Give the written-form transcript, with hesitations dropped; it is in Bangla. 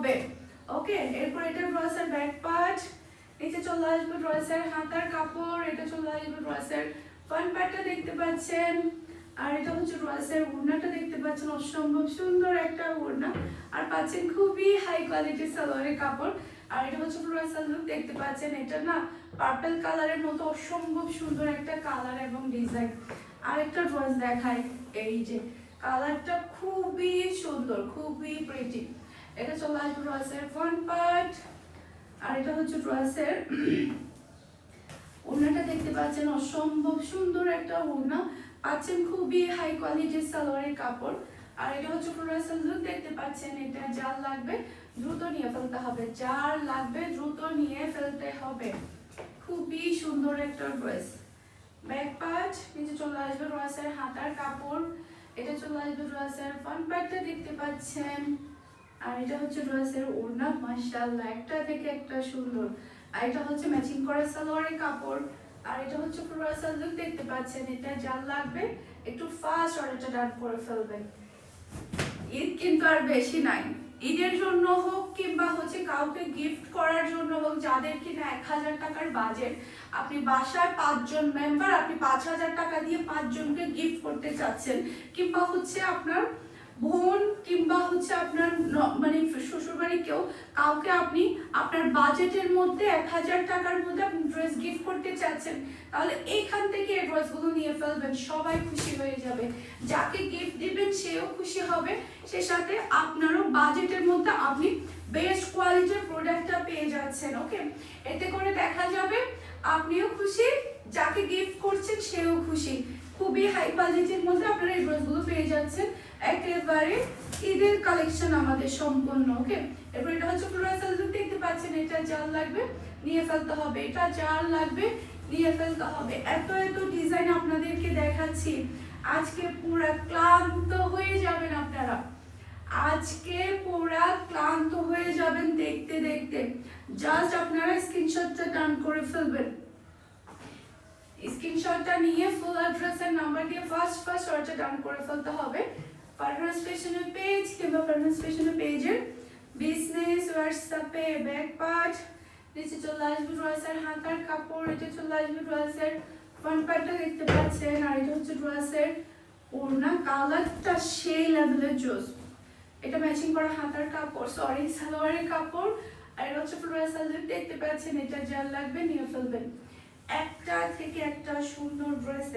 হবে। ওকে, এরপর এটা ড্রেসের ব্যাক পার্ট, নিচে চলে আসবে ড্রেসের হাতার কাপড়, এটা চলে আসবে ড্রেসের ফ্রন্ট পার্টটা দেখতে পাচ্ছেন, আর এটা হচ্ছে ড্রেসের ওড়নাটা দেখতে পাচ্ছেন, অসম্ভব সুন্দর একটা ওড়না, আর পাচ্ছেন খুবই হাই কোয়ালিটির সালোয়ারের কাপড়। আর এটা হচ্ছে ড্রেসের লুক দেখতে পাচ্ছেন, এটা না পার্পল কালারের মতো অসম্ভব সুন্দর একটা কালার এবং ডিজাইন। আরেকটা ড্রেস দেখাই, এই যে কালারটা খুবই সুন্দর, খুবই প্রিটি। এটা চলে আসবে ড্রেসের ফ্রন্ট পার্ট, আর এটা হচ্ছে ড্রেসের ওড়নাটা দেখতে পাচ্ছেন, অসম্ভব সুন্দর একটা ওড়না, পাচ্ছেন খুবই হাই কোয়ালিটির সালোয়ারের কাপড়। আর এটা হচ্ছে ড্রেসের লুক দেখতে পাচ্ছেন, এটা যার লাগবে দ্রুত নিয়ে ফেলতে হবে, যার লাগবে দ্রুত নিয়ে ফেলতে হবে। খুবই সুন্দর একটা ড্রেস। ব্যাক পার্ট, নিচে চলে আসবে ড্রেসের হাতার কাপড়, এটা চলে আসবে ড্রেসের ফ্রন্ট পার্টটা দেখতে পাচ্ছেন, আর এটা হচ্ছে ড্রেসের ওড়না, মাশাআল্লাহ একটা থেকে একটা সুন্দর। আর এটা হচ্ছে ম্যাচিং করা সালোয়ারের কাপড়, আর এটা হচ্ছে ড্রেসের লুক দেখতে পাচ্ছেন, এটা যার লাগবে একটু ফাস্ট অর্ডারটা ডান করে ফেলবেন। ঈদ কিন্তু আর বেশি নাই, ঈদের জন্য হোক কিংবা হচ্ছে কাউকে গিফট করার জন্য হোক, যাদের কিনা 1000 টাকার বাজেট, আপনি বাসায় 5 জন মেম্বার, আপনি 5000 টাকা দিয়ে 5 জনকে গিফট করতে চাচ্ছেন, কিংবা হচ্ছে আপনার বোন কিংবা হচ্ছে আপনার মানে শ্বশুরবাড়ি কেউ কাউকে আপনি আপনার বাজেটের মধ্যে 1000 টাকার মধ্যে আপনি ড্রেস গিফট করতে চাচ্ছেন, তাহলে এইখান থেকে এই ড্রেসগুলো নিয়ে ফেলবেন, সবাই খুশি হয়ে যাবে। যাকে গিফট দিবেন সেও খুশি হবে, সে সাথে আপনারও বাজেটের মধ্যে আপনি বেস্ট কোয়ালিটির প্রোডাক্টটা পেয়ে যাচ্ছেন। ওকে, এতে করে দেখা যাবে আপনিও খুশি, যাকে গিফট করছেন সেও খুশি। খুবই হাই কোয়ালিটির মধ্যে আপনারা এই ড্রেসগুলো পেয়ে যাচ্ছেন, একেবারে ঈদের কালেকশন আমাদের সম্পূর্ণ। ওকে, এরপর এটা হচ্ছে ড্রেসের লুক দেখতে পাচ্ছেন, এটা যার লাগবে নিয়ে ফেলতে হবে, এটা যার লাগবে নিয়ে ফেলতে হবে। এত এত ডিজাইন আপনাদেরকে দেখাচ্ছি, আজকে পুরা ক্লান্ত হয়ে যাবেন আপনারা, আজকে পুরা ক্লান্ত হয়ে যাবেন দেখতে দেখতে। জাস্ট আপনারা স্ক্রিনশটটা ডান করে ফেলবেন, স্ক্রিনশটটা নিয়ে ফুল অ্যাড্রেসের নাম্বার দিয়ে ফার্স্ট অর্ডারটা ডান করে ফেলতে হবে। পারভেজ ফ্যাশনের পেজ কিংবা পারভেজ ফ্যাশনের পেজের বিজনেস হোয়াটসঅ্যাপে ব্যাক পার্ট, নিচে চলে আসবে ড্রেসের হাতার কাপড়, এটা চলে আসবে ড্রেসের ফ্রন্ট পার্টটা দেখতে পাচ্ছেন, আর এটা হচ্ছে ড্রেসের ওড়না, কালারটা সেই লেভেলের জোস। এটা ম্যাচিং করা হাতার কাপড়, সরি সালোয়ারের কাপড়, আর এটা হচ্ছে ড্রেসের লুক দেখতে পাচ্ছেন, এটা যার লাগবে নিয়ে ফেলবেন। একটা থেকে একটা সুন্দর ড্রেস।